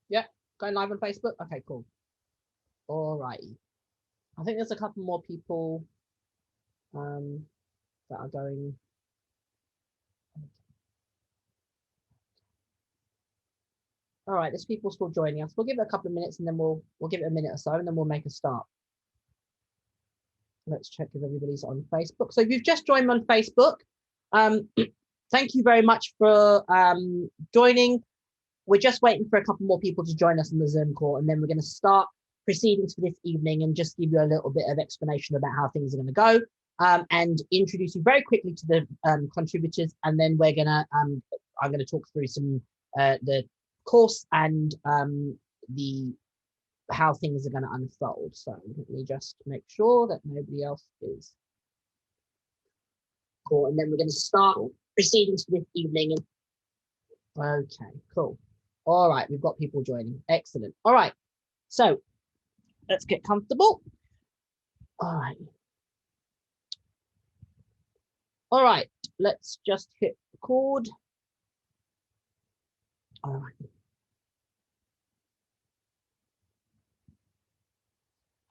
Yeah, going live on Facebook. Okay, cool. All right. I think there's a couple more people that are going. All right, there's people still joining us. We'll give it a couple of minutes and then we'll give it a minute or so and then we'll make a start. Let's check if everybody's on Facebook. So if you've just joined on Facebook, thank you very much for joining. We're just waiting for a couple more people to join us in the Zoom call, and then we're going to start proceedings for this evening and just give you a little bit of explanation about how things are going to go, and introduce you very quickly to the contributors, and then we're going to I'm going to talk through some the course and how things are going to unfold. So let me just make sure that nobody else is cool, and then we're going to start proceedings for this evening. Okay, cool. All right, we've got people joining. Excellent. All right, so let's get comfortable. All right. All right, let's just hit record. All right.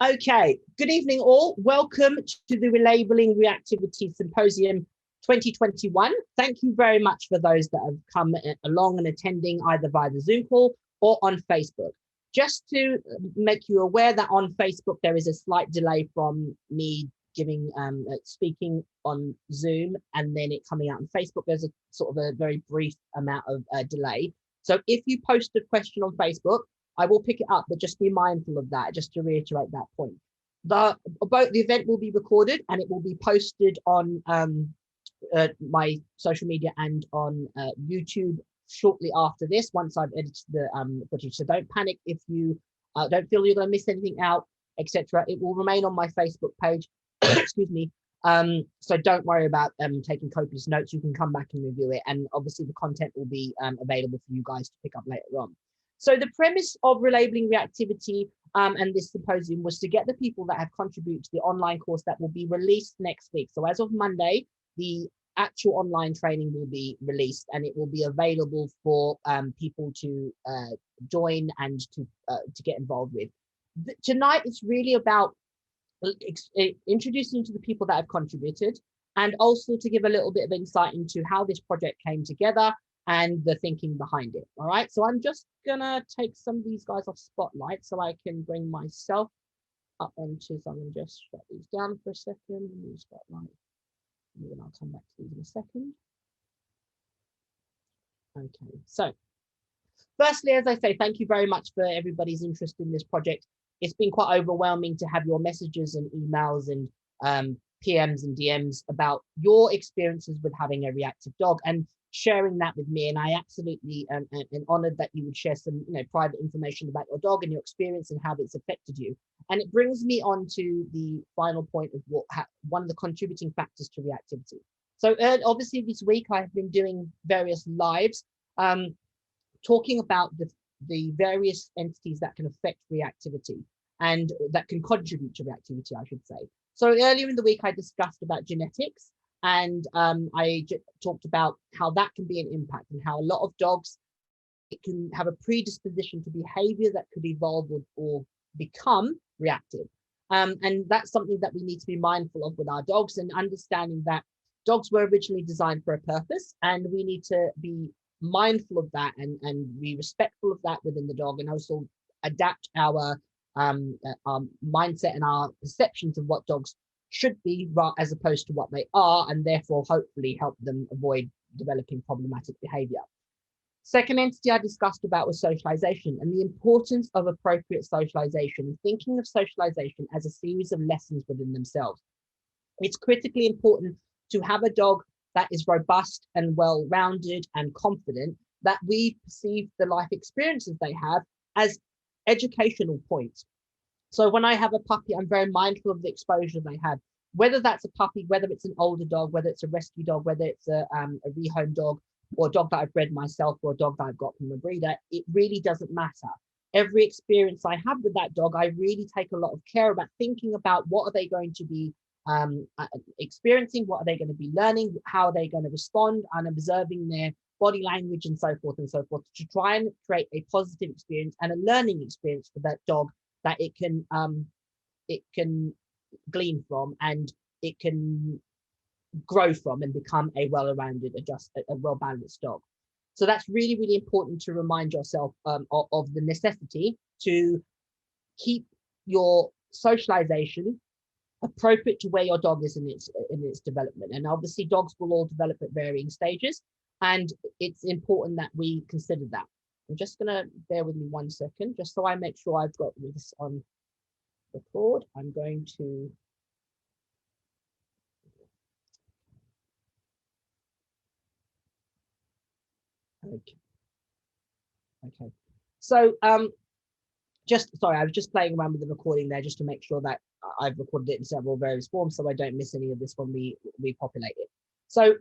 Okay, good evening all. Welcome to the Relabelling Reactivity Symposium 2021. Thank you very much for those that have come along and attending either via the Zoom call or on Facebook. Just to make you aware that on Facebook, there is a slight delay from me giving speaking on Zoom and then it coming out on Facebook. There's a sort of a very brief amount of delay. So if you post a question on Facebook, I will pick it up, but just be mindful of that, just to reiterate that point. The event will be recorded and it will be posted on my social media and on YouTube shortly after this, once I've edited the footage. So don't panic if you don't feel you're going to miss anything out, etc. It will remain on my Facebook page. Excuse me. So don't worry about taking copious notes. You can come back and review it, and obviously the content will be available for you guys to pick up later on. So the premise of Relabelling Reactivity and this symposium was to get the people that have contributed to the online course that will be released next week. So as of Monday, the actual online training will be released and it will be available for people to join and to get involved with. Tonight, it's really about introducing to the people that have contributed and also to give a little bit of insight into how this project came together and the thinking behind it. All right, so I'm just gonna take some of these guys off spotlight so I can bring myself up onto something. Just shut these down for a second. Spotlight, and then I'll come back to these in a second. Okay, so firstly, as I say, thank you very much for everybody's interest in this project. It's been quite overwhelming to have your messages and emails and PMs and DMs about your experiences with having a reactive dog and sharing that with me. And I absolutely am honored that you would share some private information about your dog and your experience and how it's affected you. And it brings me on to the final point of one of the contributing factors to reactivity. So obviously this week I have been doing various lives talking about the various entities that can affect reactivity and that can contribute to reactivity, I should say. So earlier in the week, I discussed about genetics, and I talked about how that can be an impact and how a lot of dogs, it can have a predisposition to behavior that could evolve or become reactive. And that's something that we need to be mindful of with our dogs, and understanding that dogs were originally designed for a purpose, and we need to be mindful of that and be respectful of that within the dog, and also adapt our mindset and our perceptions of what dogs should be as opposed to what they are, and therefore hopefully help them avoid developing problematic behavior. Second entity I discussed about was socialization and the importance of appropriate socialization, thinking of socialization as a series of lessons within themselves. It's critically important to have a dog that is robust and well-rounded and confident, that we perceive the life experiences they have as educational points. So when I have a puppy, I'm very mindful of the exposure they have, whether that's a puppy, whether it's an older dog, whether it's a rescue dog, whether it's a rehome dog, or a dog that I've bred myself, or a dog that I've got from a breeder. It really doesn't matter. Every experience I have with that dog, I really take a lot of care about thinking about what are they going to be experiencing, what are they going to be learning, how are they going to respond, and observing their body language and so forth, to try and create a positive experience and a learning experience for that dog that it can glean from, and it can grow from and become a well-rounded, a well-balanced dog. So that's really, really important to remind yourself of the necessity to keep your socialization appropriate to where your dog is in its development. And obviously dogs will all develop at varying stages, and it's important that we consider that. I'm just going to bear with me 1 second, just so I make sure I've got this on record. I'm going to okay. So just sorry, I was just playing around with the recording there just to make sure that I've recorded it in several various forms, so I don't miss any of this when we populate it. So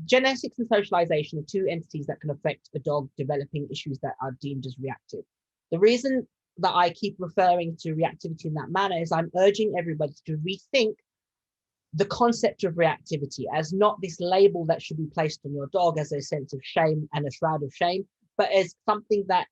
genetics and socialization are two entities that can affect a dog developing issues that are deemed as reactive. The reason that I keep referring to reactivity in that manner is I'm urging everybody to rethink the concept of reactivity as not this label that should be placed on your dog as a sense of shame and a shroud of shame, but as something that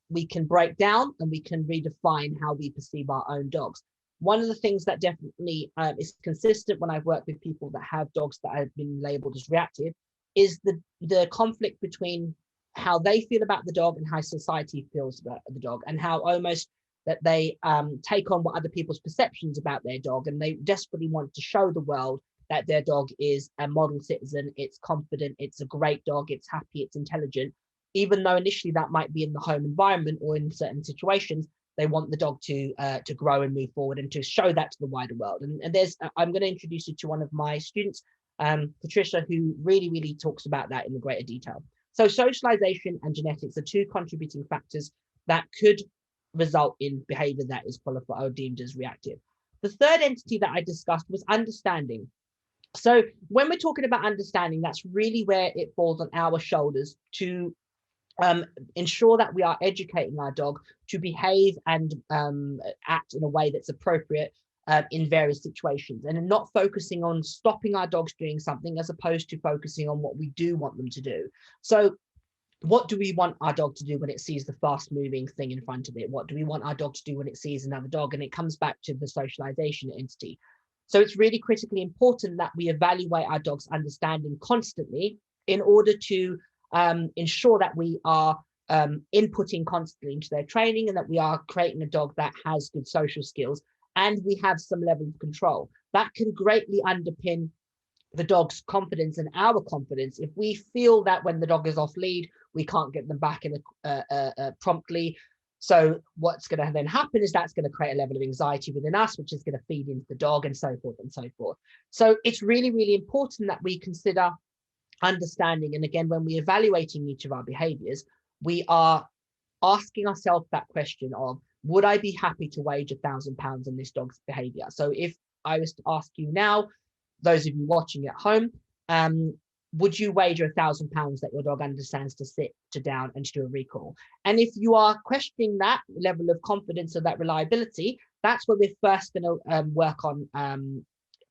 we can break down and we can redefine how we perceive our own dogs. One of the things that definitely is consistent when I've worked with people that have dogs that have been labeled as reactive is the conflict between how they feel about the dog and how society feels about the dog, and how almost that they take on what other people's perceptions about their dog, and they desperately want to show the world that their dog is a model citizen, it's confident, it's a great dog, it's happy, it's intelligent, even though initially that might be in the home environment or in certain situations. They want the dog to grow and move forward and to show that to the wider world. And there's, I'm going to introduce you to one of my students, Patricia, who really, really talks about that in greater detail. So socialization and genetics are two contributing factors that could result in behavior that is qualified or deemed as reactive. The third entity that I discussed was understanding. So when we're talking about understanding, that's really where it falls on our shoulders to ensure that we are educating our dog to behave and act in a way that's appropriate in various situations, and not focusing on stopping our dogs doing something as opposed to focusing on what we do want them to do. So what do we want our dog to do when it sees the fast moving thing in front of it? What do we want our dog to do when it sees another dog? And it comes back to the socialization entity. So it's really critically important that we evaluate our dog's understanding constantly in order to ensure that we are inputting constantly into their training, and that we are creating a dog that has good social skills and we have some level of control. That can greatly underpin the dog's confidence and our confidence. If we feel that when the dog is off lead, we can't get them back in promptly. So what's going to then happen is that's going to create a level of anxiety within us, which is going to feed into the dog, and so forth and so forth. So it's really, really important that we consider understanding. And again, when we're evaluating each of our behaviors, we are asking ourselves that question of, would I be happy to wager £1,000 on this dog's behavior? So if I was to ask you now, those of you watching at home, would you wager £1,000 that your dog understands to sit, to down, and to do a recall? And if you are questioning that level of confidence or that reliability, that's where we're first going to work on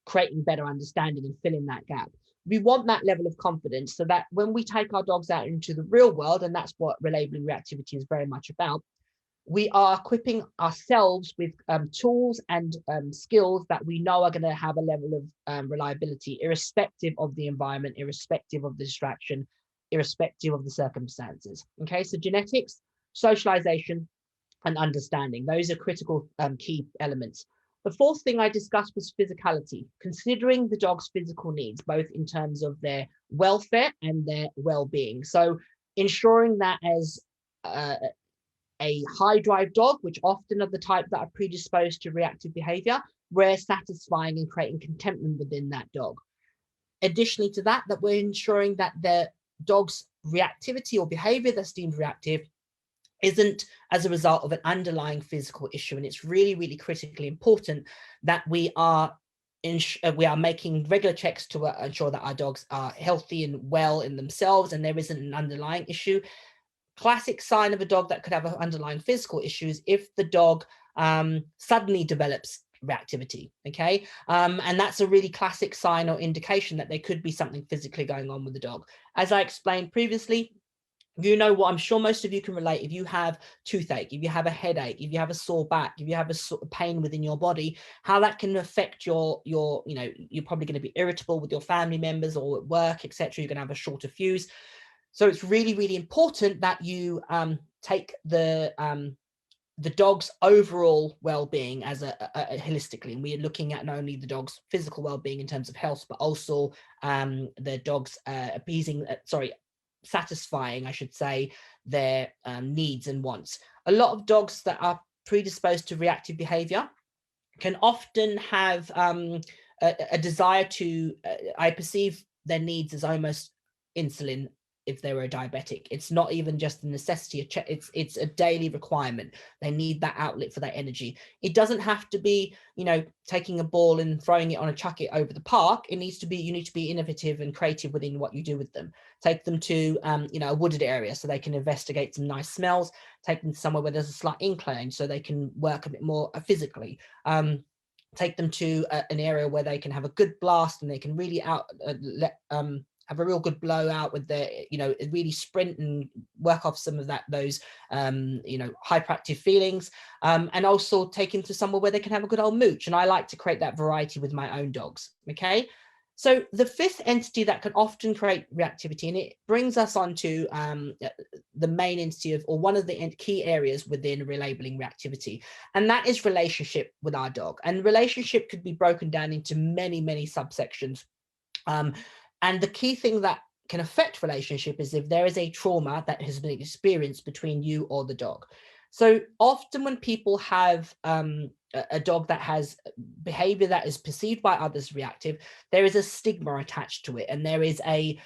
creating better understanding and filling that gap. We want that level of confidence so that when we take our dogs out into the real world, and that's what relabelling reactivity is very much about, we are equipping ourselves with tools and skills that we know are going to have a level of reliability, irrespective of the environment, irrespective of the distraction, irrespective of the circumstances. Okay, so genetics, socialization, and understanding. Those are critical key elements. The fourth thing I discussed was physicality, considering the dog's physical needs, both in terms of their welfare and their well-being. So ensuring that as a high drive dog, which often are the type that are predisposed to reactive behavior, we're satisfying and creating contentment within that dog. Additionally to that, that we're ensuring that the dog's reactivity or behavior that's deemed reactive isn't as a result of an underlying physical issue. And it's really, really critically important that we are making regular checks to ensure that our dogs are healthy and well in themselves, and there isn't an underlying issue. Classic sign of a dog that could have an underlying physical issues if the dog suddenly develops reactivity. Okay, and that's a really classic sign or indication that there could be something physically going on with the dog. As I explained previously, you know what, I'm sure most of you can relate. If you have toothache, if you have a headache, if you have a sore back, if you have a sort of pain within your body, how that can affect your, you know, you're probably going to be irritable with your family members or at work, etc. You're going to have a shorter fuse. So it's really, really important that you take the dog's overall well-being as a holistically, and we are looking at not only the dog's physical well-being in terms of health, but also the dog's satisfying, I should say, their needs and wants. A lot of dogs that are predisposed to reactive behavior can often have a desire to, I perceive their needs as almost insulin. If they were a diabetic, it's not even just a necessity, it's a daily requirement. They need that outlet for that energy. It doesn't have to be, you know, taking a ball and throwing it on a chuck it over the park. It needs to be, you need to be innovative and creative within what you do with them. Take them to you know, a wooded area so they can investigate some nice smells. Take them to somewhere where there's a slight incline so they can work a bit more physically. Take them to an area where they can have a good blast and they can really have a real good blowout with their, you know, really sprint and work off some of those you know, hyperactive feelings, and also take them to somewhere where they can have a good old mooch. And I like to create that variety with my own dogs. Okay, so the fifth entity that can often create reactivity, and it brings us on to the main entity of, or one of the key areas within relabelling reactivity, and that is relationship with our dog. And relationship could be broken down into many, many subsections. And the key thing that can affect relationship is if there is a trauma that has been experienced between you or the dog. So often when people have a dog that has behavior that is perceived by others reactive, there is a stigma attached to it, and there is a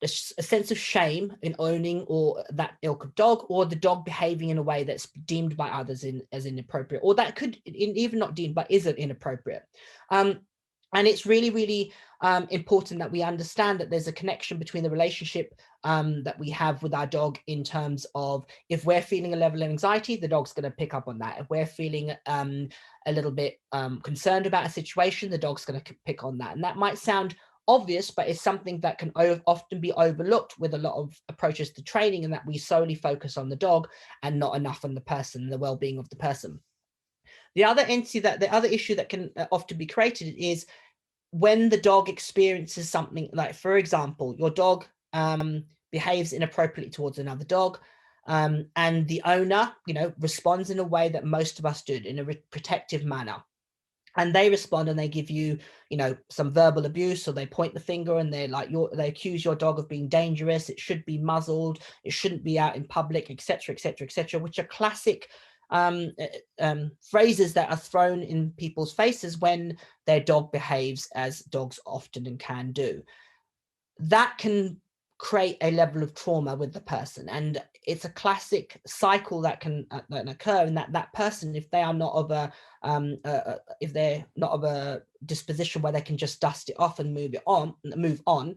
sense of shame in owning or that ilk of dog, or the dog behaving in a way that's deemed by others as inappropriate, or that could even not deemed but isn't inappropriate. And it's really, really important that we understand that there's a connection between the relationship that we have with our dog, in terms of, if we're feeling a level of anxiety, the dog's going to pick up on that. If we're feeling a little bit concerned about a situation, the dog's going to pick on that. And that might sound obvious, but it's something that can often be overlooked with a lot of approaches to training, and that we solely focus on the dog and not enough on the person, the well-being of the person. The other issue that can often be created is when the dog experiences something, like, for example, your dog behaves inappropriately towards another dog, and the owner, you know, responds in a way that most of us do, in a protective manner. And they respond and they give you, you know, some verbal abuse, or they point the finger and they're like, they accuse your dog of being dangerous. It should be muzzled. It shouldn't be out in public, etc., etc., etc., which are classic phrases that are thrown in people's faces when their dog behaves as dogs often and can do. That can create a level of trauma with the person, and it's a classic cycle that can occur, and that person, if they are not of a if they're not of a disposition where they can just dust it off and move on,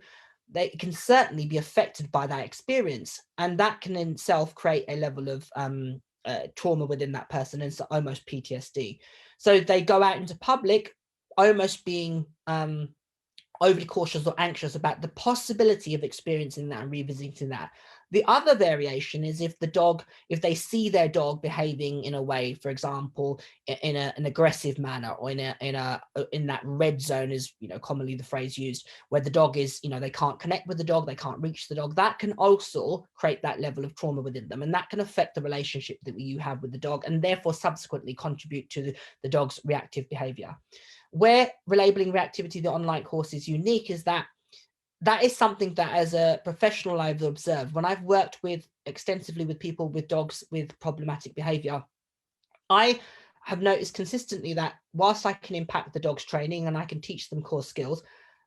they can certainly be affected by that experience, and that can in itself create a level of trauma within that person, and so almost PTSD. So they go out into public almost being overly cautious or anxious about the possibility of experiencing that and revisiting that. The other variation is if they see their dog behaving in a way, for example, in an aggressive manner, or in that red zone is, you know, commonly the phrase used, where the dog is, you know, they can't connect with the dog, they can't reach the dog. That can also create that level of trauma within them, and that can affect the relationship that you have with the dog, and therefore subsequently contribute to the dog's reactive behavior. Where Relabelling Reactivity, the online course, is unique is that is something that, as a professional, I've observed when I've worked extensively with people with dogs with problematic behavior. I have noticed consistently that whilst I can impact the dog's training and I can teach them core skills,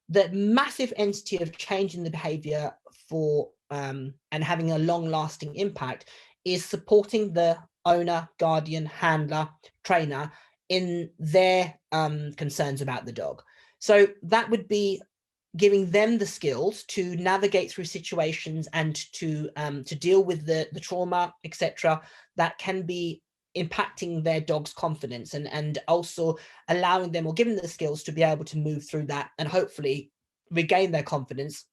the massive entity of changing the behavior for and having a long-lasting impact is supporting the owner, guardian, handler, trainer in their concerns about the dog. So that would be giving them the skills to navigate through situations and to deal with the trauma, etc., that can be impacting their dog's confidence, and also allowing them or giving them the skills to be able to move through that and hopefully regain their confidence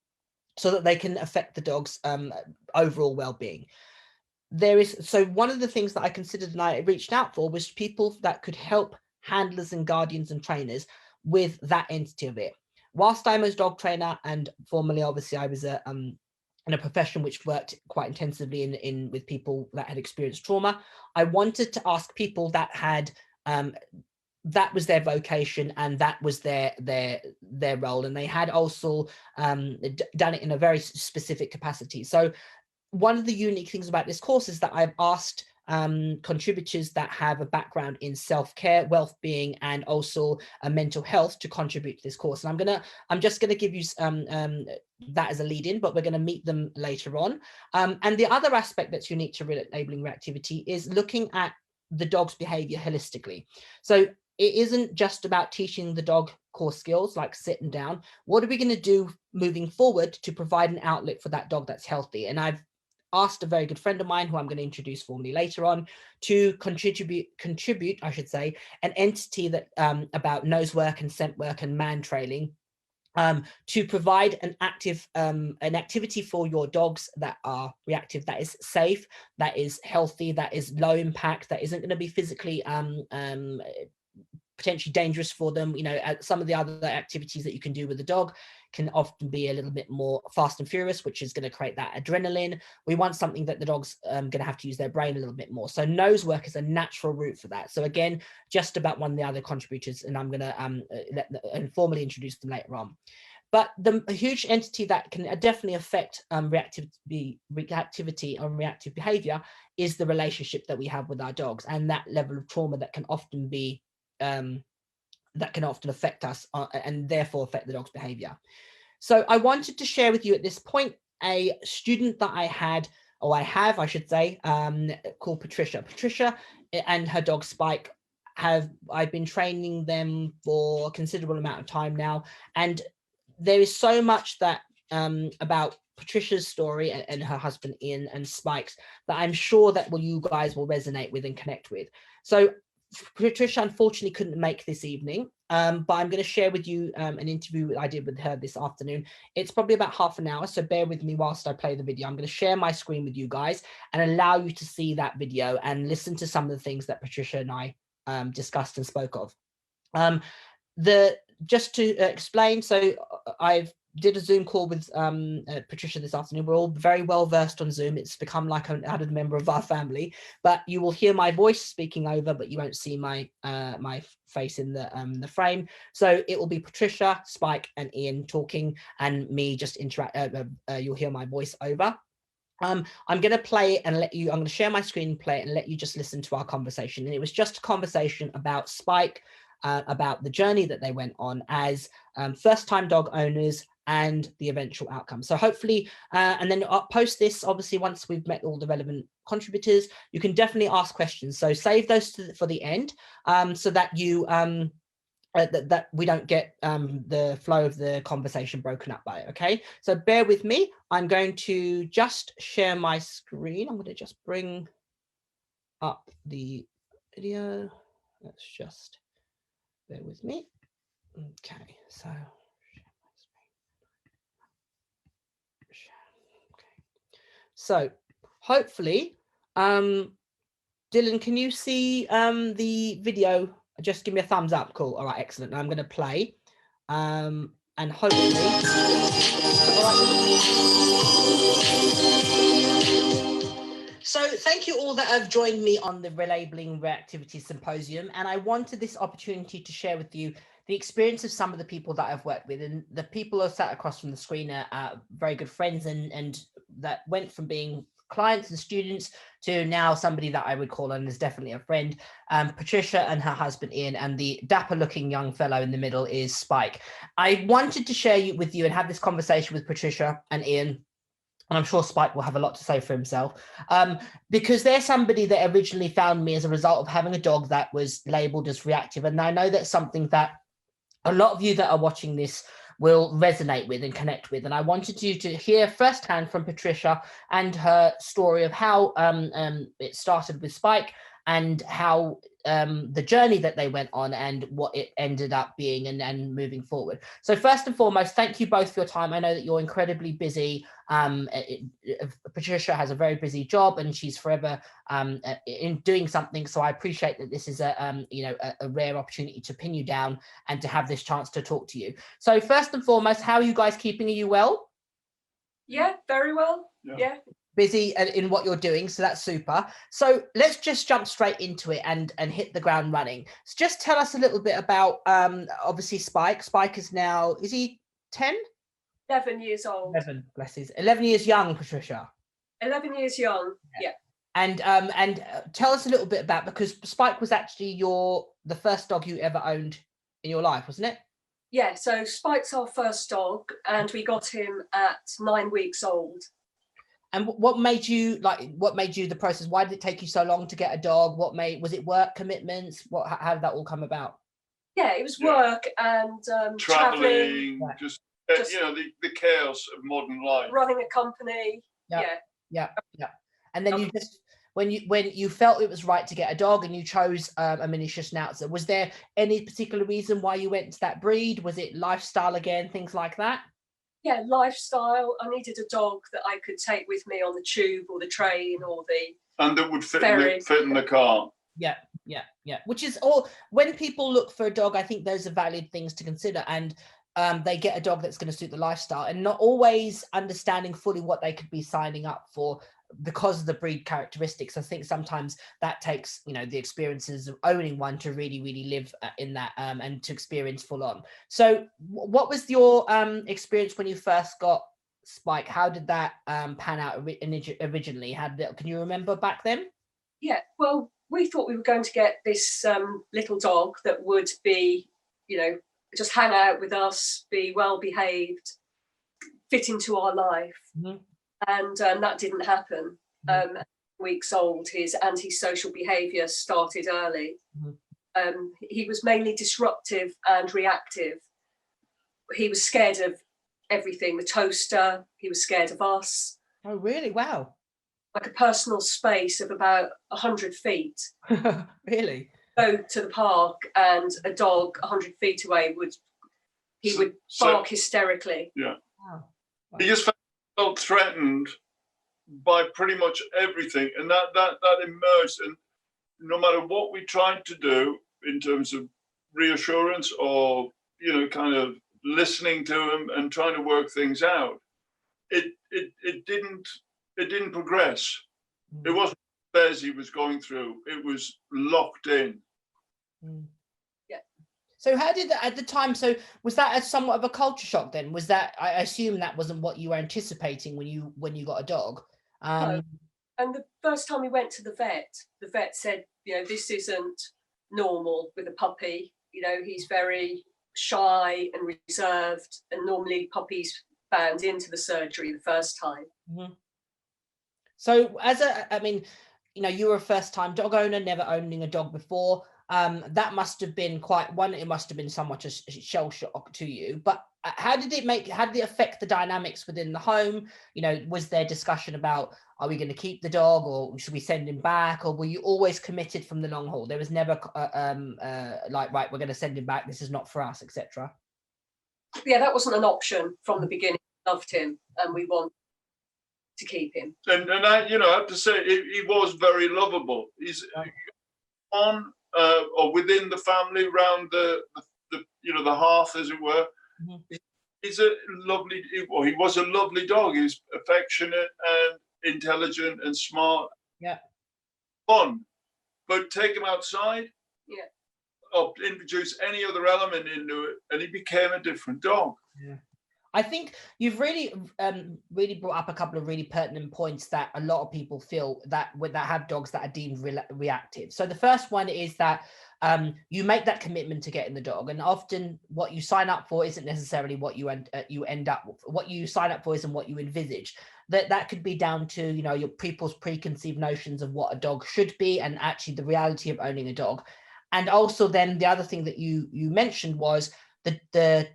so that they can affect the dog's overall well-being. So one of the things that I considered and I reached out for was people that could help handlers and guardians and trainers with that entity of it. Whilst I'm a dog trainer, and formerly, obviously, I was in a profession which worked quite intensively in with people that had experienced trauma, I wanted to ask people that had that was their vocation and that was their role, and they had also done it in a very specific capacity. So one of the unique things about this course is that I've asked contributors that have a background in self-care, well-being, and also mental health to contribute to this course. And I'm just gonna give you that as a lead-in, but we're gonna meet them later on. And the other aspect that's unique to Relabelling Reactivity is looking at the dog's behavior holistically. So it isn't just about teaching the dog core skills like sitting down. What are we going to do moving forward to provide an outlet for that dog that's healthy? And I've asked a very good friend of mine, who I'm going to introduce formally later on, to contribute, I should say, an entity that about nose work and scent work and man trailing, to provide an activity for your dogs that are reactive, that is safe, that is healthy, that is low impact, that isn't going to be physically potentially dangerous for them. You know, some of the other activities that you can do with the dog can often be a little bit more fast and furious, which is going to create that adrenaline. We want something that the dog's going to have to use their brain a little bit more. So nose work is a natural route for that. So again, just about one of the other contributors, and I'm going to formally introduce them later on. But the huge entity that can definitely affect reactivity and reactive behavior is the relationship that we have with our dogs, and that level of trauma that can often be that can often affect us and therefore affect the dog's behavior. So I wanted to share with you at this point a student that I had, or I have, I should say, called Patricia. Patricia and her dog Spike I've been training them for a considerable amount of time now, and there is so much that about Patricia's story and her husband Ian and Spike's that I'm sure that you guys will resonate with and connect with. So Patricia unfortunately couldn't make this evening, but I'm going to share with you an interview I did with her this afternoon. It's probably about half an hour, so bear with me whilst I play the video. I'm going to share my screen with you guys and allow you to see that video and listen to some of the things that Patricia and I discussed and spoke of. Just to explain, so I've did a Zoom call with Patricia this afternoon. We're all very well versed on Zoom. It's become like an added member of our family, but you will hear my voice speaking over, but you won't see my my face in the frame. So it will be Patricia, Spike, and Ian talking, and me just interact. You'll hear my voice over. I'm going to play it and let you, I'm going to share my screen and play it and let you just listen to our conversation. And it was just a conversation about Spike, about the journey that they went on as first-time dog owners and the eventual outcome. So hopefully, and then I'll post this, obviously, once we've met all the relevant contributors, you can definitely ask questions. So save those for the end, so that you that we don't get the flow of the conversation broken up by it. Okay, so bear with me. I'm going to just share my screen. I'm going to just bring up the video. Let's just bear with me. Okay, so so hopefully, Dylan, can you see the video? Just give me a thumbs up. Cool. All right, excellent. I'm going to play, and hopefully. So thank you all that have joined me on the Relabelling Reactivity Symposium, and I wanted this opportunity to share with you the experience of some of the people that I've worked with, and the people who are sat across from the screen are very good friends, and that went from being clients and students to now somebody that I would call, and is definitely a friend, Patricia and her husband Ian, and the dapper looking young fellow in the middle is Spike. I wanted to share with you and have this conversation with Patricia and Ian, and I'm sure Spike will have a lot to say for himself, because they're somebody that originally found me as a result of having a dog that was labeled as reactive. And I know that's something that a lot of you that are watching this will resonate with and connect with. And I wanted you to hear firsthand from Patricia and her story of how it started with Spike, and how the journey that they went on and what it ended up being and moving forward. So first and foremost, thank you both for your time. I know that you're incredibly busy. Patricia has a very busy job and she's forever in doing something. So I appreciate that this is a rare opportunity to pin you down and to have this chance to talk to you. So first and foremost, how are you guys keeping? Are you well? Yeah, very well. Yeah. Busy in what you're doing, so that's super. So let's just jump straight into it and hit the ground running. So just tell us a little bit about obviously Spike is now, is he 10? 11 years old. 11, bless his 11 years young, Patricia. 11 years young. Yeah. And tell us a little bit about, because Spike was actually the first dog you ever owned in your life, wasn't it? Yeah, so Spike's our first dog and we got him at 9 weeks old. And what made you the process? Why did it take you so long to get a dog? Was it work commitments? How did that all come about? Yeah, it was work and traveling, just the chaos of modern life. Running a company. Yeah. And then you just, when you felt it was right to get a dog and you chose a miniature Schnauzer, was there any particular reason why you went into that breed? Was it lifestyle again, things like that? Yeah, lifestyle. I needed a dog that I could take with me on the tube or the train or and that would fit in the car. Yeah. Which is all, when people look for a dog, I think those are valid things to consider, and they get a dog that's going to suit the lifestyle, and not always understanding fully what they could be signing up for because of the breed characteristics. I think sometimes that takes, the experiences of owning one to really, really live in that and to experience full on. So what was your experience when you first got Spike? How did that pan out originally? Can you remember back then? Yeah, well, we thought we were going to get this little dog that would be, just hang out with us, be well behaved, fit into our life. Mm-hmm. And that didn't happen. Weeks old, his antisocial behaviour started early. Mm-hmm. He was mainly disruptive and reactive. He was scared of everything, the toaster. He was scared of us. Oh, really? Wow. Like a personal space of about 100 feet. Really? Go to the park and a dog 100 feet away would bark hysterically. Yeah. Wow. He just felt threatened by pretty much everything, and that emerged. And no matter what we tried to do in terms of reassurance or kind of listening to him and trying to work things out, it didn't progress. It wasn't as he was going through, it was locked in. So how did that at the time? So was that as somewhat of a culture shock then? Was that, I assume that wasn't what you were anticipating when you got a dog? No. And the first time we went to the vet said, this isn't normal with a puppy. He's very shy and reserved, and normally puppies bound into the surgery the first time. Mm-hmm. So you were a first time dog owner, never owning a dog before. That must have been it must have been somewhat a shell shock to you, but how did it affect the dynamics within the home? Was there discussion about, are we going to keep the dog or should we send him back? Or were you always committed from the long haul? There was never right, we're going to send him back, this is not for us, etc. Yeah, that wasn't an option from the beginning. Loved him and we want to keep him. And I have to say, he was very lovable. He's on or within the family, around the hearth, as it were. Mm-hmm. He was a lovely dog. He was affectionate and intelligent and smart. Yeah. Fun. But take him outside. Yeah. Or introduce any other element into it, and he became a different dog. Yeah. I think you've really brought up a couple of really pertinent points that a lot of people feel that have dogs that are deemed reactive. So the first one is that you make that commitment to getting the dog, and often what you sign up for isn't necessarily what you end up with. What you sign up for isn't what you envisage. That could be down to your people's preconceived notions of what a dog should be, and actually the reality of owning a dog. And also then the other thing that you mentioned was the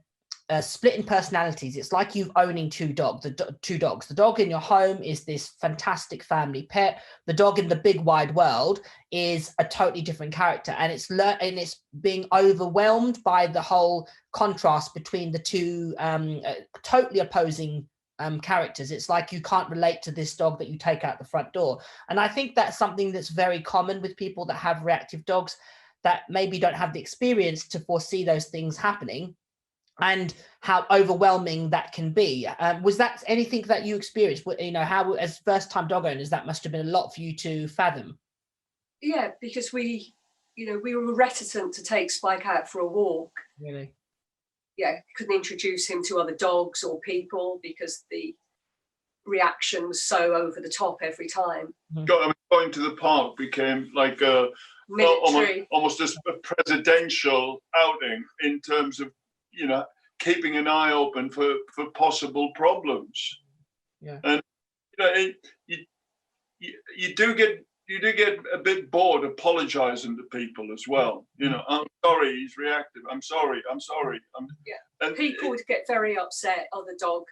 splitting personalities. It's like you owning two dogs. The dog in your home is this fantastic family pet. The dog in the big wide world is a totally different character, and it's being overwhelmed by the whole contrast between the two totally opposing characters. It's like you can't relate to this dog that you take out the front door. And I think that's something that's very common with people that have reactive dogs, that maybe don't have the experience to foresee those things happening, and how overwhelming that can be. Was that anything that you experienced? You know, how, as first-time dog owners, that must have been a lot for you to fathom. Yeah, because we were reticent to take Spike out for a walk. Really? Yeah, couldn't introduce him to other dogs or people because the reaction was so over the top every time. Going to the park became like a Military. almost a presidential outing in terms of, you know, keeping an eye open for possible problems. Yeah. And you do get a bit bored apologizing to people as well. You know, I'm sorry, he's reactive. I'm sorry. Yeah. And people would get very upset. Other dog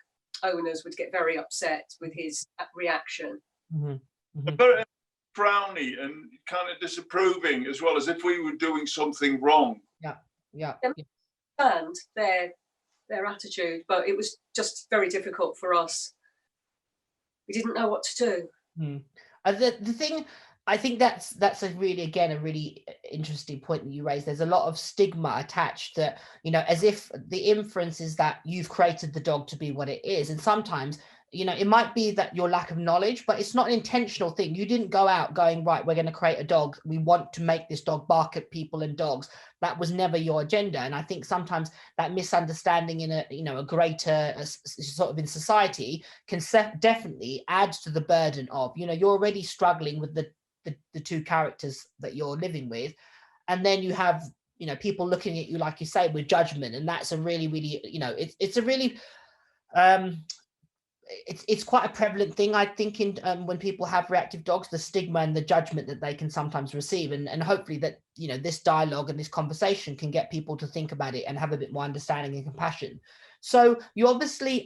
owners would get very upset with his reaction. Very frowny and kind of disapproving, as well, as if we were doing something wrong. Yeah. And their attitude, but it was just very difficult for us. We didn't know what to do. The thing, I think that's a really interesting point that you raised. There's a lot of stigma attached that, you know, as if the inference is that you've created the dog to be what it is. And sometimes, you know, it might be that your lack of knowledge, but it's not an intentional thing. You didn't go out going, right, we're going to create a dog. We want to make this dog bark at people and dogs. That was never your agenda. And I think sometimes that misunderstanding in a greater sort of in society can definitely add to the burden of, you know, you're already struggling with the two characters that you're living with. And then you have, you know, people looking at you, like you say, with judgment. And that's a really, you know, it's a really, it's quite a prevalent thing, I think, in when people have reactive dogs, the stigma and the judgment that they can sometimes receive, and hopefully that, you know, this dialogue and this conversation can get people to think about it and have a bit more understanding and compassion. So you obviously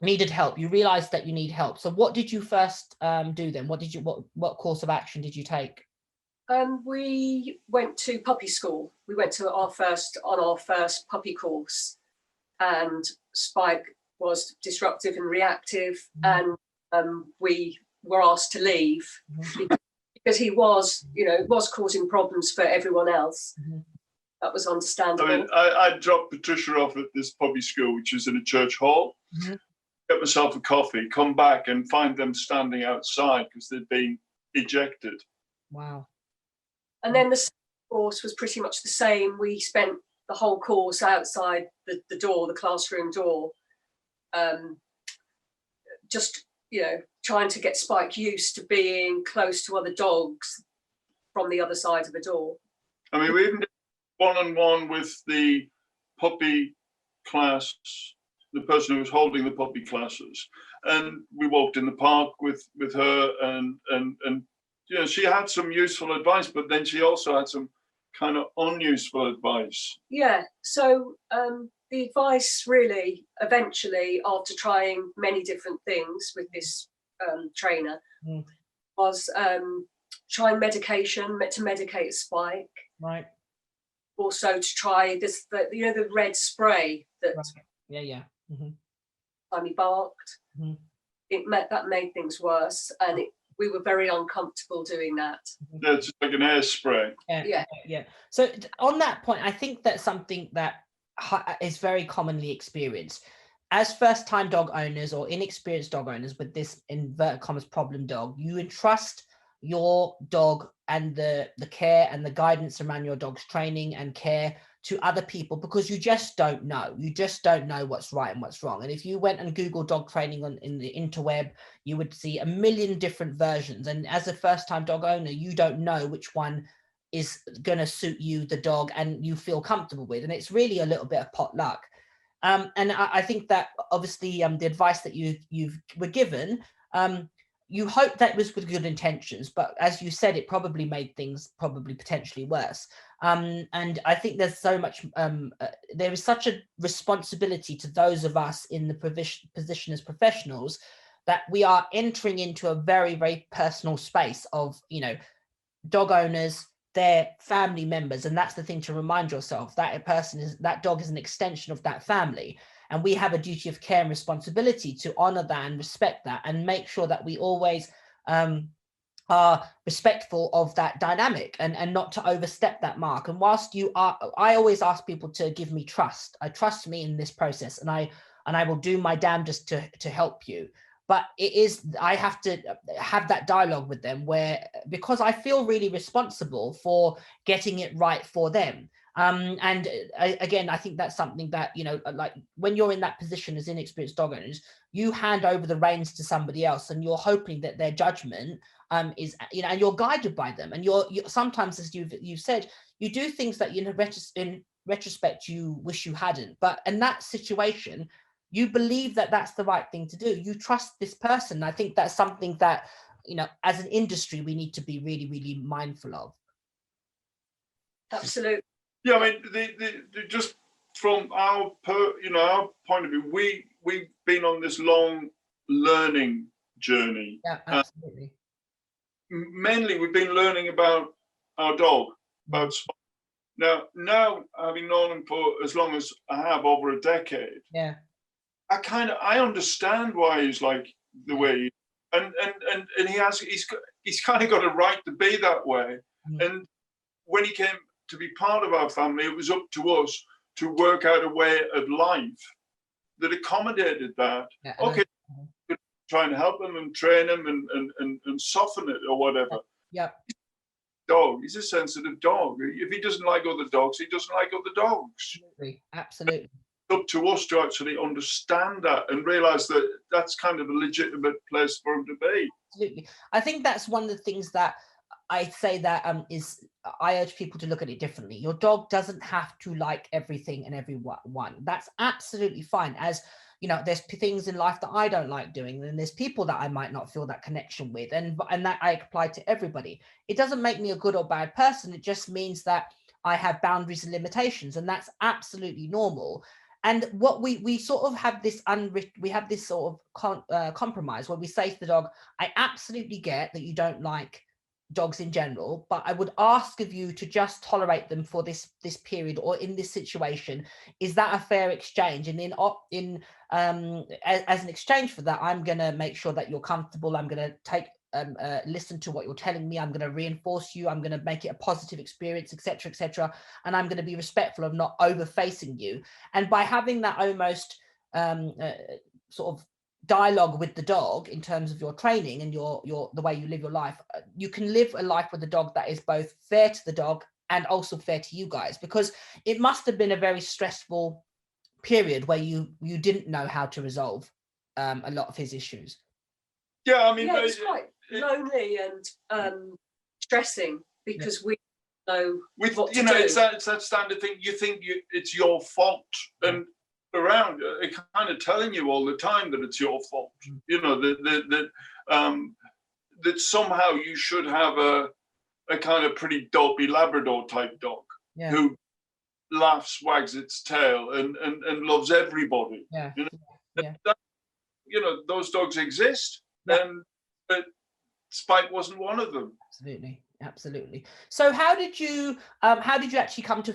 needed help. You realized that you need help. So what did you first do then? What course of action did you take? We went to puppy school. We went to our first puppy course, and Spike was disruptive and reactive, and we were asked to leave because he was, you know, causing problems for everyone else. That was understandable. I mean, I dropped Patricia off at this puppy school, which is in a church hall, get myself a coffee, come back and find them standing outside because they'd been ejected. Wow. And then the course was pretty much the same. We spent the whole course outside the door, the classroom door, just, you know, trying to get Spike used to being close to other dogs from the other side of the door. I mean, we even did one-on-one with the puppy class, the person who was holding the puppy classes, and we walked in the park with her, and you know, she had some useful advice, but then she also had some kind of unuseful advice. Yeah, so the advice really, eventually, after trying many different things with this trainer, was trying medication to medicate Spike. Right. Also to try this, the red spray that. Right. Yeah. Time he barked. That made things worse, and we were very uncomfortable doing that. Yeah, it's just like an air spray. Yeah. So on that point, I think that's something that is very commonly experienced. As first-time dog owners or inexperienced dog owners with this inverted commas problem dog, you entrust your dog and the care and the guidance around your dog's training and care to other people because you just don't know. You just don't know what's right and what's wrong. And if you went and Google dog training in the interweb, you would see a million different versions. And as a first-time dog owner, you don't know which one is going to suit you, the dog, and you feel comfortable with. And it's really a little bit of potluck. And I think that obviously the advice that you were given, you hope that was with good intentions, but as you said, it probably made things potentially worse. And I think there's so much, there is such a responsibility to those of us in the position as professionals, that we are entering into a very, very personal space of, you know, dog owners, their family members. And that's the thing to remind yourself, that that dog is an extension of that family. And we have a duty of care and responsibility to honor that and respect that, and make sure that we always are respectful of that dynamic, and not to overstep that mark. And whilst I always ask people to give me trust. I trust me in this process, and I will do my damnedest to help you. But I have to have that dialogue with them, because I feel really responsible for getting it right for them. And again, I think that's something that, you know, like when you're in that position as inexperienced dog owners, you hand over the reins to somebody else, and you're hoping that their judgment is, you know, and you're guided by them. And you're sometimes, as you've said, you do things that, you know, in retrospect you wish you hadn't. But in that situation, you believe that that's the right thing to do. You trust this person. I think that's something that, you know, as an industry, we need to be really, really mindful of. Absolutely. Yeah, I mean, the just from our point of view, we've been on this long learning journey. Yeah, absolutely. Mainly, we've been learning about our dog, about Spot. Now, having known him for as long as I have, over a decade. Yeah. I understand why he's like the way he is. And he's kind of got a right to be that way. And when he came to be part of our family, it was up to us to work out a way of life that accommodated that. Yeah, okay, try and help him and train him and soften it or whatever. Yeah. Dog, he's a sensitive dog. If he doesn't like other dogs, he doesn't like other dogs. Absolutely. Up to us to actually understand that and realize that that's kind of a legitimate place for him to be. Absolutely. I think that's one of the things that I say that I urge people to look at it differently. Your dog doesn't have to like everything and everyone. That's absolutely fine. As you know, there's things in life that I don't like doing, and there's people that I might not feel that connection with, and that I apply to everybody. It doesn't make me a good or bad person. It just means that I have boundaries and limitations, and that's absolutely normal. And what we sort of have this sort of compromise where we say to the dog, I absolutely get that you don't like dogs in general, but I would ask of you to just tolerate them for this period or in this situation. Is that a fair exchange? And as an exchange for that, I'm going to make sure that you're comfortable. I'm going to listen to what you're telling me. I'm going to reinforce you. I'm going to make it a positive experience, etc., etc. And I'm going to be respectful of not over facing you. And by having that almost sort of dialogue with the dog in terms of your training and the way you live your life, you can live a life with a dog that is both fair to the dog and also fair to you guys, because it must have been a very stressful period where you didn't know how to resolve a lot of his issues. Yeah, I mean, yeah, it's quite lonely and stressing, because we know what to do. It's that standard thing. You think it's your fault, and around it kind of telling you all the time that it's your fault. You know, that somehow you should have a kind of pretty dopey Labrador type dog who laughs, wags its tail, and loves everybody. You know, those dogs exist, but Spike wasn't one of them. Absolutely. So how did you actually come to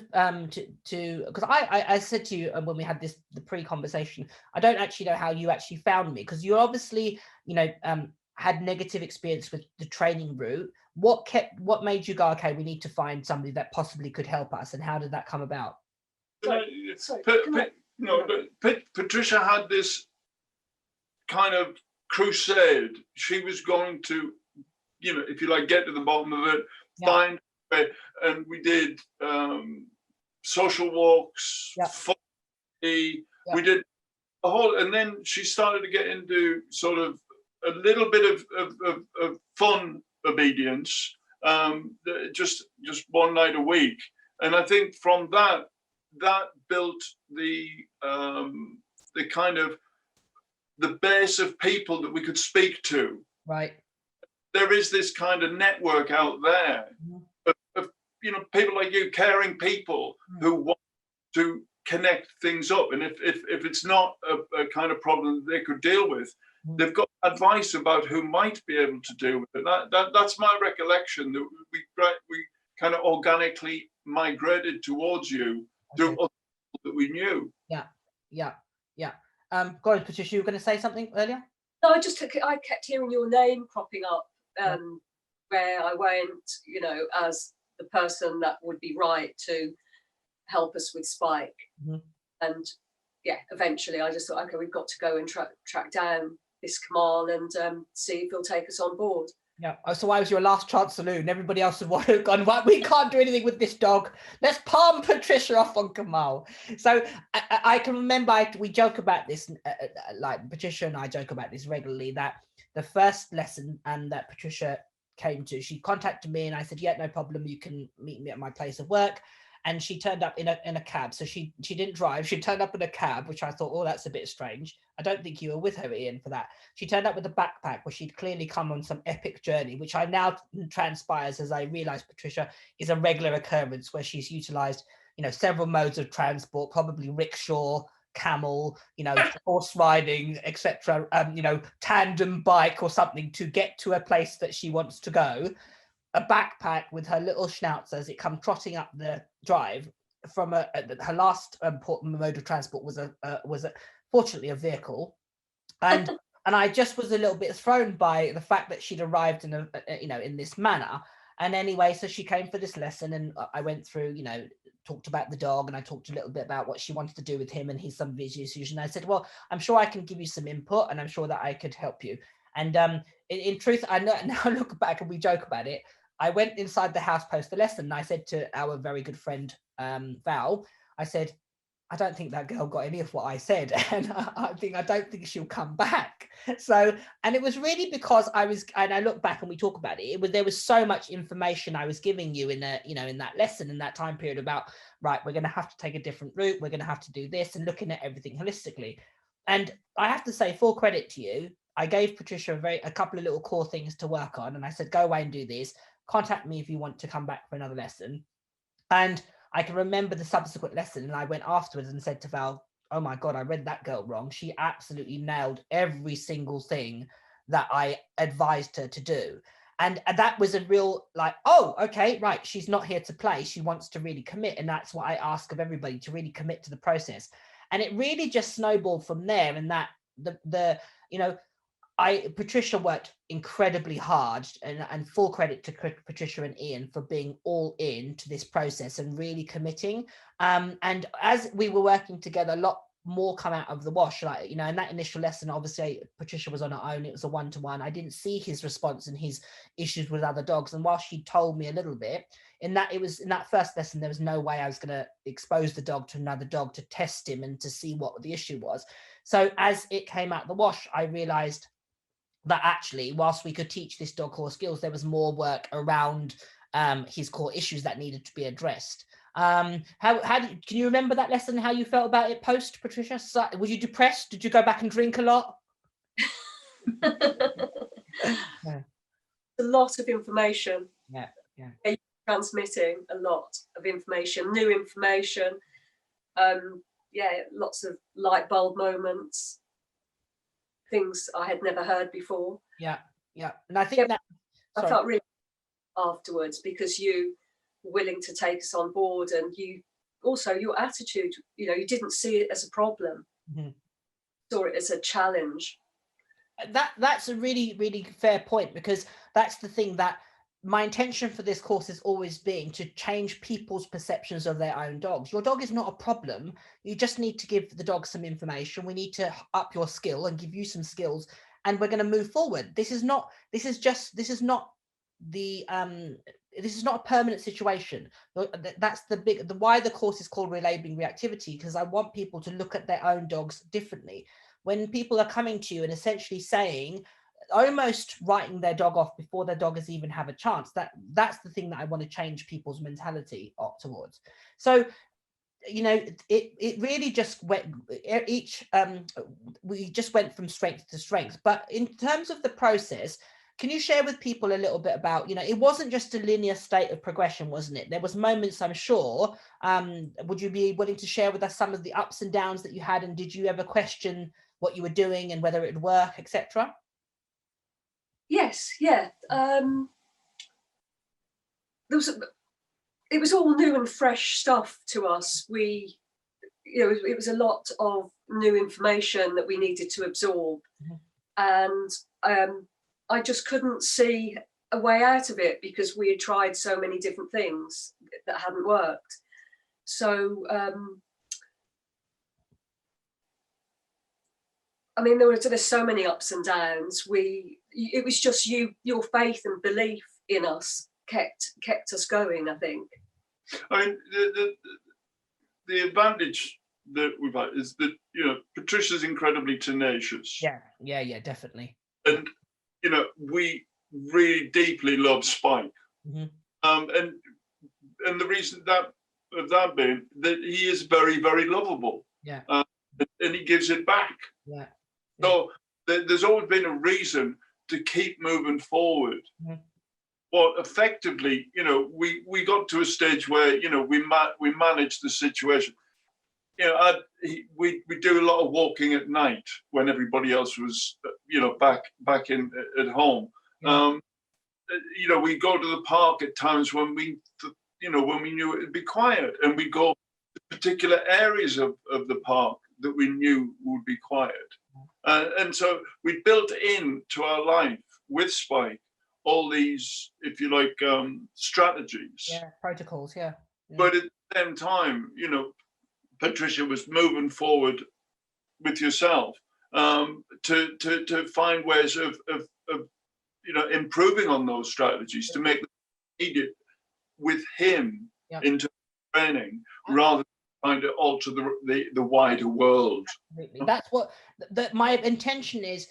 because I said to you when we had the pre-conversation, I don't actually know how you actually found me, because you obviously, you know, had negative experience with the training route. What made you go, okay, we need to find somebody that possibly could help us, and how did that come about? Patricia had this kind of crusade. She was going to, you know, if you like, get to the bottom of it, find it. And we did social walks, we did a whole, and then she started to get into sort of a little bit of fun obedience, just one night a week. And I think from that built the kind of the base of people that we could speak to. Right. There is this kind of network out there of you know, people like you, caring people who want to connect things up. And if it's not a kind of problem that they could deal with, they've got advice about who might be able to deal with it. That's my recollection, that we kind of organically migrated towards you through other people that we knew. Yeah. Go on, Patricia, you were going to say something earlier? No, I kept hearing your name cropping up where I went, you know, as the person that would be right to help us with Spike. And yeah, eventually I just thought, okay, we've got to go and track down this Kamal and see if he'll take us on board. Yeah. Oh, so I was your last chance saloon. Everybody else had gone, well, we can't do anything with this dog. Let's palm Patricia off on Kamal. So I can remember we joke about this, like Patricia and I joke about this regularly, that the first lesson that Patricia came to, she contacted me and I said, yeah, no problem. You can meet me at my place of work. And she turned up in a cab. So she didn't drive. She turned up in a cab, which I thought, oh, that's a bit strange. I don't think you were with her, Ian, for that. She turned up with a backpack where she'd clearly come on some epic journey, which I now transpires as I realize, Patricia, is a regular occurrence where she's utilized, you know, several modes of transport, probably rickshaw, camel, you know, horse riding, etc., you know, tandem bike or something to get to a place that she wants to go. A backpack with her little Schnauzer as it come trotting up the drive from her last mode of transport was fortunately a vehicle, and I just was a little bit thrown by the fact that she'd arrived in in this manner. And anyway, so she came for this lesson, and I went through, you know, talked about the dog, and I talked a little bit about what she wanted to do with him and his some visual issues. And I said, well, I'm sure I can give you some input, and I'm sure that I could help you. And in truth, I know now I look back and we joke about it. I went inside the house post the lesson and I said to our very good friend, Val, I said, I don't think that girl got any of what I said. And I don't think she'll come back. So, and it was really because and I look back and we talk about it, there was so much information I was giving you in that lesson, in that time period about, right, we're going to have to take a different route. We're going to have to do this, and looking at everything holistically. And I have to say, full credit to you, I gave Patricia a couple of little core things to work on. And I said, go away and do this. Contact me if you want to come back for another lesson. And I can remember the subsequent lesson, and I went afterwards and said to Val, oh my God, I read that girl wrong. She absolutely nailed every single thing that I advised her to do. And that was a real, like, oh, okay, right. She's not here to play. She wants to really commit. And that's what I ask of everybody, to really commit to the process. And it really just snowballed from there. And that Patricia worked incredibly hard, and full credit to Patricia and Ian for being all in to this process and really committing. And as we were working together, a lot more come out of the wash. Like, you know, in that initial lesson, obviously Patricia was on her own. It was a one-to-one. I didn't see his response and his issues with other dogs. And while she told me a little bit, in that first lesson, there was no way I was going to expose the dog to another dog to test him and to see what the issue was. So as it came out the wash, I realized that actually, whilst we could teach this dog core skills, there was more work around his core issues that needed to be addressed. Can you remember that lesson, how you felt about it post, Patricia? Were you depressed? Did you go back and drink a lot? A lot of information. Yeah. Transmitting a lot of information, new information. Lots of light bulb moments, things I had never heard before. Yeah. And I think I felt really afterwards, because you were willing to take us on board, and you also, your attitude, you know, you didn't see it as a problem, saw it as a challenge. That's a really, really fair point, because that's the thing, that my intention for this course is always being to change people's perceptions of their own dogs. Your dog is not a problem. You just need to give the dog some information. We need to up your skill and give you some skills, and we're going to move forward. This is not a permanent situation. That's why the course is called Relabelling Reactivity, because I want people to look at their own dogs differently. When people are coming to you and essentially saying, almost writing their dog off before their dog has even have a chance, that's the thing that I want to change people's mentality towards. So, you know, it really just went, we just went from strength to strength. But in terms of the process, can you share with people a little bit about, it wasn't just a linear state of progression, wasn't it? There was moments, I'm sure. Would you be willing to share with us some of the ups and downs that you had, and did you ever question what you were doing and whether it would work, etc.? Yes, yeah. It was all new and fresh stuff to us. It was a lot of new information that we needed to absorb, and I just couldn't see a way out of it because we had tried so many different things that hadn't worked. So I mean, there's so many ups and downs. It was just your faith and belief in us kept us going, I think. I mean, the advantage that we've had is that, Patricia's incredibly tenacious. Yeah, definitely. And, we really deeply love Spike. And the reason that being that he is very, very lovable. Yeah. And he gives it back. Yeah. So there's always been a reason to keep moving forward. Well, effectively, we got to a stage where, we managed the situation. We do a lot of walking at night when everybody else was, back in at home. We go to the park at times when we knew it would be quiet, and we go to particular areas of the park that we knew would be quiet. And so we built into our life with Spike all these, if you like, strategies. Protocols, yeah. But at the same time, Patricia was moving forward with yourself to find ways of improving on those strategies to make them needed with him into training rather than trying to alter the wider world. Absolutely. That's what my intention is.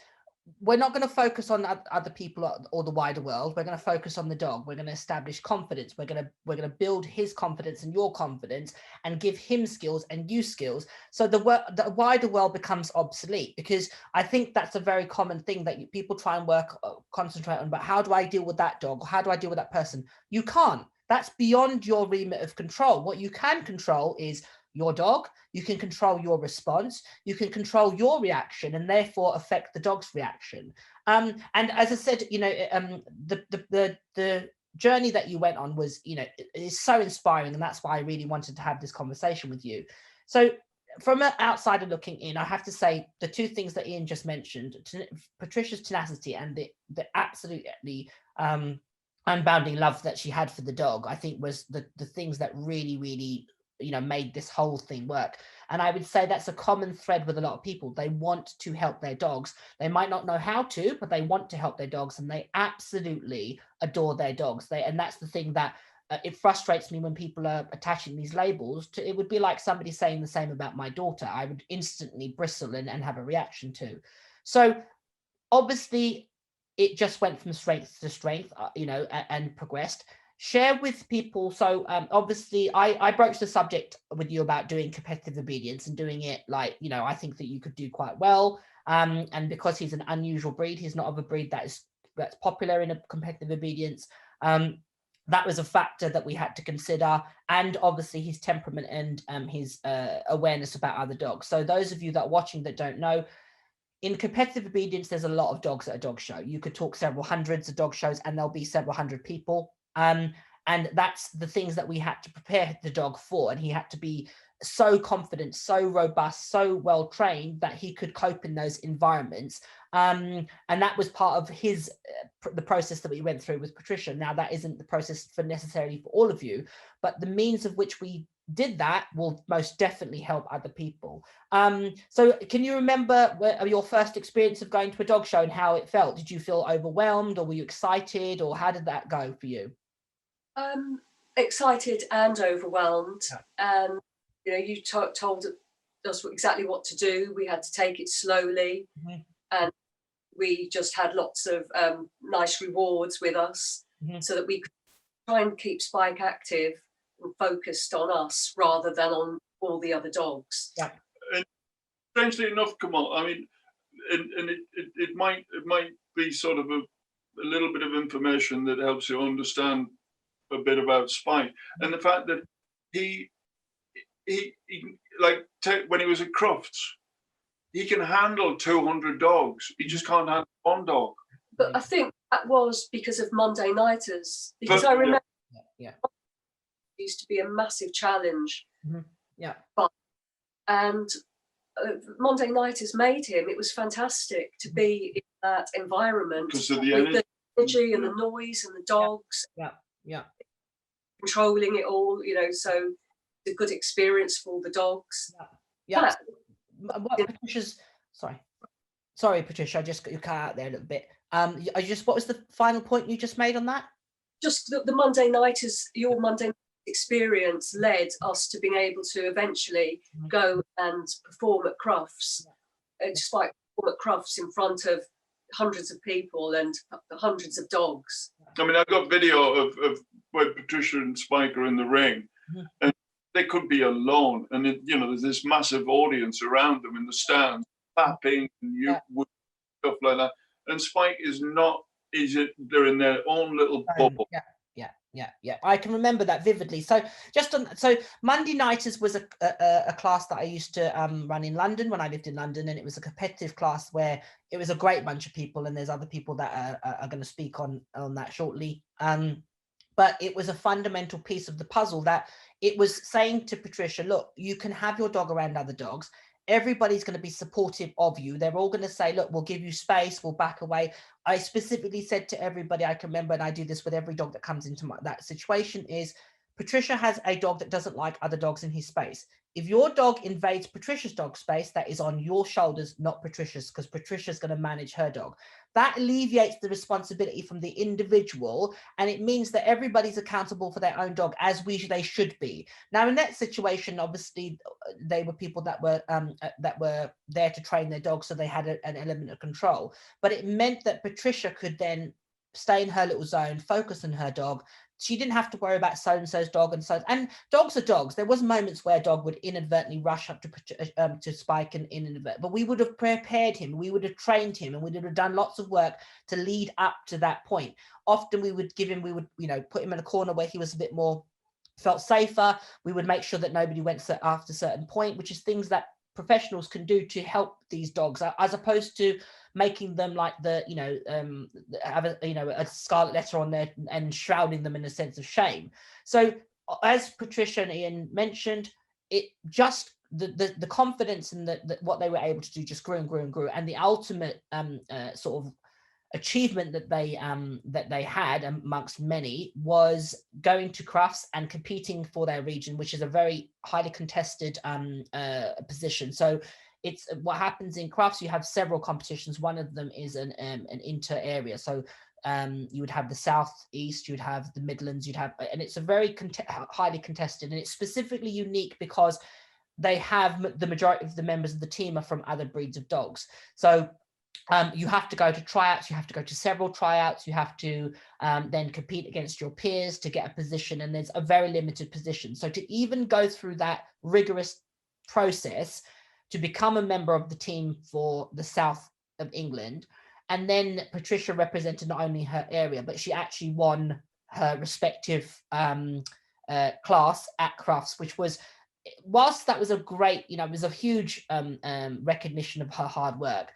We're not going to focus on other people or the wider world. We're going to focus on the dog. We're going to establish confidence. We're going to build his confidence and your confidence, and give him skills and you skills. So the wider world becomes obsolete, because I think that's a very common thing that people try and concentrate on. But how do I deal with that dog? How do I deal with that person? You can't. That's beyond your remit of control. What you can control is your dog. You can control your response. You can control your reaction, and therefore affect the dog's reaction. And as I said, the journey that you went on was, is so inspiring, and that's why I really wanted to have this conversation with you. So, from an outsider looking in, I have to say the two things that Ian just mentioned: Patricia's tenacity and the absolutely unbounding love that she had for the dog, I think was the things that really, really made this whole thing work. And I would say that's a common thread with a lot of people. They want to help their dogs. They might not know how to, but they want to help their dogs, and they absolutely adore their dogs. And that's the thing that it frustrates me when people are attaching these labels to. It would be like somebody saying the same about my daughter. I would instantly bristle and have a reaction to. So obviously it just went from strength to strength, and progressed. Share with people. So obviously I broached the subject with you about doing competitive obedience and doing it like, I think that you could do quite well. And because he's an unusual breed, he's not of a breed that's popular in a competitive obedience. That was a factor that we had to consider, and obviously his temperament and his awareness about other dogs. So those of you that are watching that don't know, in competitive obedience, there's a lot of dogs at a dog show. You could talk several hundreds of dog shows, and there'll be several hundred people. And that's the things that we had to prepare the dog for. And he had to be so confident, so robust, so well trained that he could cope in those environments. And that was part of the process that we went through with Patricia. Now, that isn't the process necessarily for all of you, but the means of which we did that will most definitely help other people. So can you remember your first experience of going to a dog show and how it felt? Did you feel overwhelmed, or were you excited, or how did that go for you? Excited and overwhelmed. And you told us exactly what to do. We had to take it slowly, and we just had lots of nice rewards with us, so that we could try and keep Spike active and focused on us rather than on all the other dogs. Yeah. And strangely enough, Kamal, I mean, and it might be sort of a little bit of information that helps you understand a bit about Spike, and the fact that he like when he was at Crufts, he can handle 200 dogs. He just can't handle one dog. But I think that was because of Monday Nighters, because I remember it used to be a massive challenge. And Monday Nighters made him. It was fantastic to be in that environment Because of with the energy and the noise and the dogs. Controlling it all, you know, so it's a good experience for all the dogs. What Patricia's sorry Patricia, I just got you cut out there a little bit. What was the final point you just made on that? Just the Monday Nighters, your Monday experience led us to being able to eventually go and perform at Crufts, just like perform at Crufts in front of hundreds of people and hundreds of dogs. I mean, I've got video of when Patricia and Spike are in the ring, and they could be alone, and you know, there's this massive audience around them in the stands, clapping and stuff like that. And Spike is not. They're in their own little bubble. Yeah. I can remember that vividly. So Monday Nighters was a class that I used to run in London when I lived in London, and it was a competitive class where it was a great bunch of people, and there's other people that are going to speak on that shortly. But it was a fundamental piece of the puzzle that it was saying to Patricia, look, you can have your dog around other dogs. Everybody's going to be supportive of you. They're all going to say, look, we'll give you space, we'll back away. I specifically said to everybody, I can remember, and I do this with every dog that comes into that situation, is Patricia has a dog that doesn't like other dogs in his space. If your dog invades Patricia's dog space, that is on your shoulders, not Patricia's, because Patricia's going to manage her dog. That alleviates the responsibility from the individual, and it means that everybody's accountable for their own dog, as they should be. Now, in that situation, obviously, they were people that were there to train their dogs, so they had an element of control. But it meant that Patricia could then stay in her little zone, focus on her dog. She didn't have to worry about so-and-so's dog and dogs are dogs. There was moments where a dog would inadvertently rush up to Spike and inadvertently, but we would have prepared him, we would have trained him, and we would have done lots of work to lead up to that point. Often we would put him in a corner where he was a bit more, felt safer. We would make sure that nobody went after a certain point, which is things that professionals can do to help these dogs, as opposed to making them like have a scarlet letter on there and shrouding them in a sense of shame. So as Patricia and Ian mentioned, it just the confidence and what they were able to do just grew and grew and grew, and the ultimate sort of achievement that they had amongst many was going to Crufts and competing for their region, which is a very highly contested position. So it's what happens in Crufts. You have several competitions. One of them is an inter area. So you would have the Southeast, you'd have the Midlands, and it's a very highly contested, and it's specifically unique because they have the majority of the members of the team are from other breeds of dogs. So you have to go to tryouts, you have to go to several tryouts, you have to then compete against your peers to get a position, and there's a very limited position. So to even go through that rigorous process to become a member of the team for the south of England, and then Patricia represented not only her area, but she actually won her respective class at Crufts, which was, whilst that was a great, it was a huge recognition of her hard work.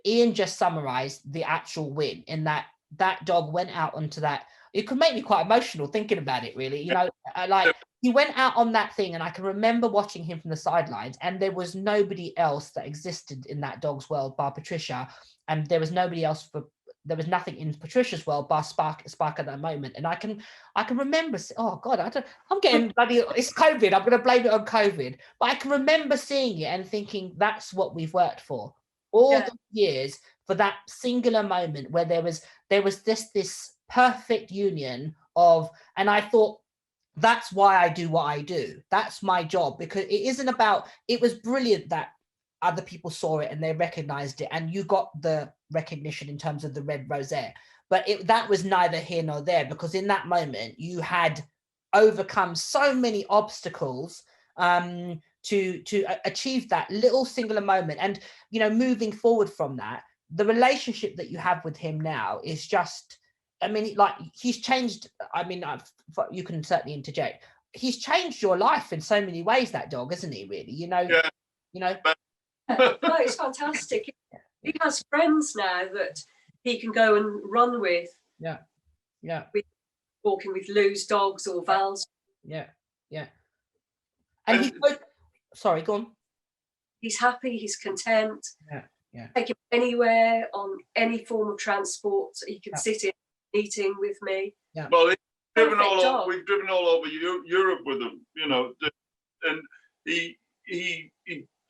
Ian just summarized the actual win in that dog went out onto that. It could make me quite emotional thinking about it, really. Like he went out on that thing, and I can remember watching him from the sidelines, and there was nobody else that existed in that dog's world bar Patricia, and there was nobody else there was nothing in Patricia's world bar Spark at that moment. And I can remember, oh God, I'm getting bloody, it's COVID, I'm going to blame it on COVID. But I can remember seeing it and thinking, that's what we've worked for all the years, for that singular moment where there was this perfect union of, and I thought, that's why I do what I do. That's my job, because it isn't about, it was brilliant that other people saw it and they recognized it, and you got the recognition in terms of the red rosette, but that was neither here nor there, because in that moment you had overcome so many obstacles to achieve that little singular moment. And moving forward from that, the relationship that you have with him now is just, I mean, like, he's changed. I mean, you can certainly interject. He's changed your life in so many ways, that dog, isn't he, really? You know, Yeah. you know. No, it's fantastic. He has friends now that he can go and run with. Yeah. Yeah. Walking with Lou's dogs or Val's. Yeah. Yeah. And he's sorry, go on. He's happy, he's content. Yeah. Yeah. Take him anywhere on any form of transport. He can sit in a meeting with me. Yeah. Well, we've driven all over Europe with him, you know, and he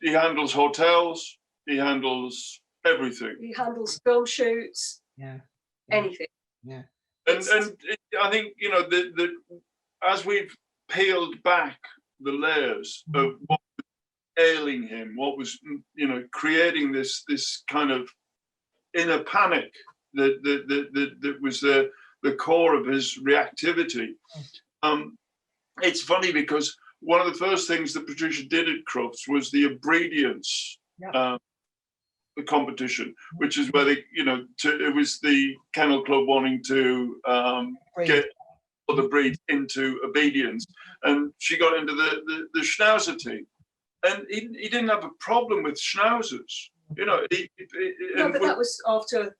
handles hotels, he handles everything. He handles film shoots. Yeah. Anything. Yeah. And I think, you know, as we've peeled back the layers of what was ailing him, what was, you know, creating this kind of inner panic that was the core of his reactivity. It's funny because one of the first things that Patricia did at Crufts was the obedience the competition, which is where they, you know, it was the Kennel Club wanting to get other breeds into obedience, and she got into the Schnauzer team, and he didn't have a problem with Schnauzers, you know. No, but that was after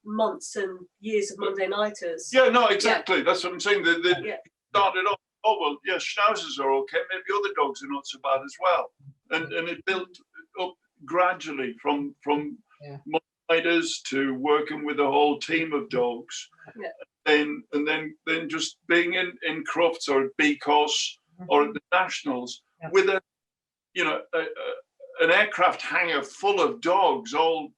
months and years of Monday nighters. Yeah, no, exactly. That's what I'm saying. They started off, oh well, yeah, Schnauzers are okay. Maybe other dogs are not so bad as well, and it built up gradually from Monday to working with a whole team of dogs, and then just being in Crufts or at Because or at the Nationals with a, you know, an aircraft hangar full of dogs, all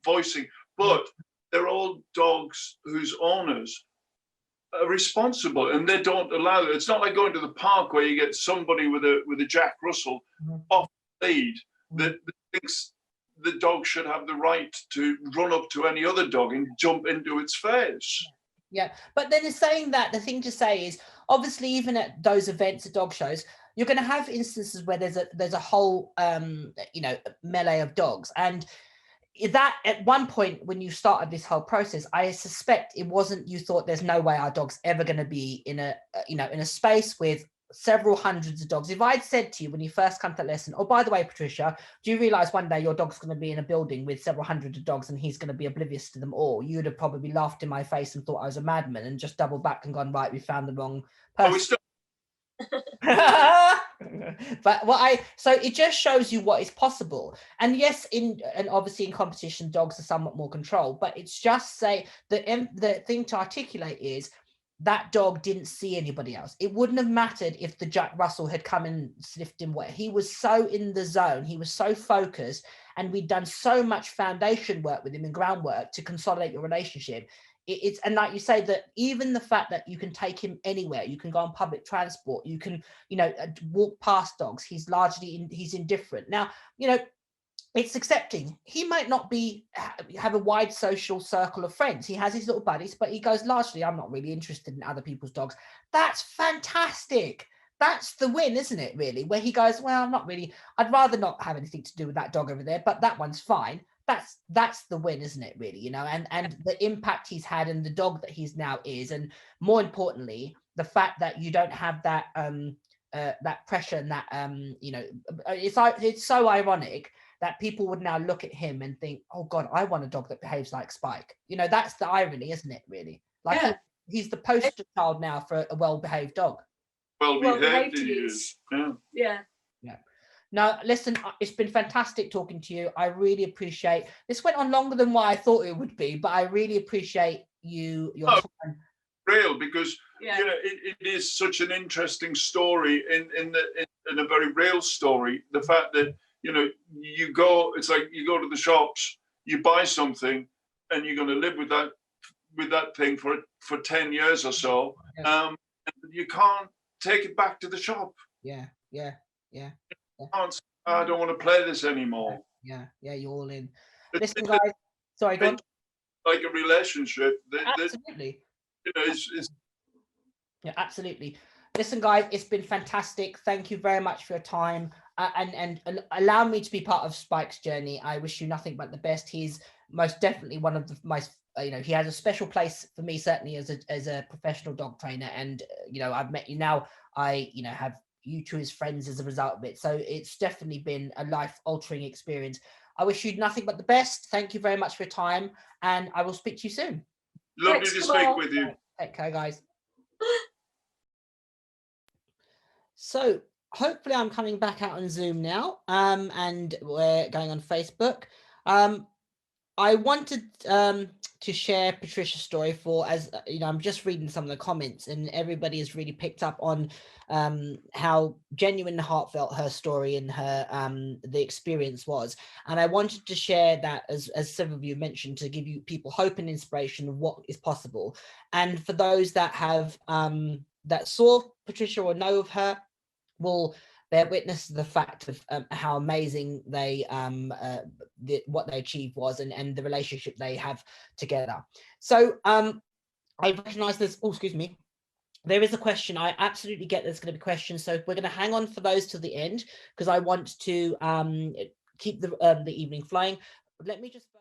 voicing, but they're all dogs whose owners are responsible, and they don't allow it. It's not like going to the park where you get somebody with a Jack Russell off lead that thinks the dog should have the right to run up to any other dog and jump into its face. Yeah, but then in saying that, the thing to say is, obviously, even at those events at dog shows, you're going to have instances where there's a whole you know, melee of dogs, and that at one point when you started this whole process, I suspect it wasn't, you thought there's no way our dog's ever going to be in a you know, in a space with several hundreds of dogs. If I'd said to you when you first come to that lesson, oh, by the way, Patricia, do you realize one day your dog's going to be in a building with several hundred of dogs and he's going to be oblivious to them all, you'd have probably laughed in my face and thought I was a madman and just doubled back and gone, right, we found the wrong person. So it just shows you what is possible. And yes, and obviously in competition dogs are somewhat more controlled, but it's just say the thing to articulate is that dog didn't see anybody else. It wouldn't have mattered if the Jack Russell had come and sniffed him wet. He was so in the zone, he was so focused, and we'd done so much foundation work with him and groundwork to consolidate your relationship. It's, and like you say, that even the fact that you can take him anywhere, you can go on public transport, you can, you know, walk past dogs, he's largely he's indifferent. Now, you know, it's accepting. He might not have a wide social circle of friends. He has his little buddies, but he goes, largely, I'm not really interested in other people's dogs. That's fantastic. That's the win, isn't it, really? Where he goes, well, I'm not really, I'd rather not have anything to do with that dog over there, but that one's fine. That's the win, isn't it, really? You know, and the impact he's had and the dog that he's now is, and more importantly, the fact that you don't have that that pressure and that you know, it's so ironic that people would now look at him and think, oh God, I want a dog that behaves like Spike. You know, that's the irony, isn't it, really? Like he's the poster child now for a well-behaved dog. Well-behaved he is. Yeah. Now, listen, it's been fantastic talking to you. I really appreciate, this went on longer than what I thought it would be, but I really appreciate your time. Real, because you know, it is such an interesting story in a very real story. The fact that, you know, you go, it's like you go to the shops, you buy something, and you're going to live with that thing for 10 years or so. And you can't take it back to the shop. Yeah. I don't want to play this anymore. Yeah, you're all in. Listen, guys, sorry, go on. Like a relationship. Absolutely. You know, it's yeah, absolutely. Listen, guys, it's been fantastic. Thank you very much for your time. and allow me to be part of Spike's journey. I wish you nothing but the best. He's most definitely one of the most, he has a special place for me, certainly as a professional dog trainer. And, I've met you now. I, have you two as friends as a result of it. So it's definitely been a life-altering experience. I wish you nothing but the best. Thank you very much for your time, and I will speak to you soon. Lovely to speak with you. Take care, guys. So hopefully I'm coming back out on Zoom now, and we're going on Facebook. I wanted to share Patricia's story as I'm just reading some of the comments, and everybody has really picked up on how genuine and heartfelt her story and her the experience was. And I wanted to share that, as several of you mentioned, to give you people hope and inspiration of what is possible. And for those that have that saw Patricia or know of her, will bear witness to the fact of how amazing what they achieved was, and the relationship they have together. So I recognize this. Oh, excuse me. There is a question. I absolutely get there's going to be questions. So we're going to hang on for those till the end, because I want to keep the evening flowing. Let me just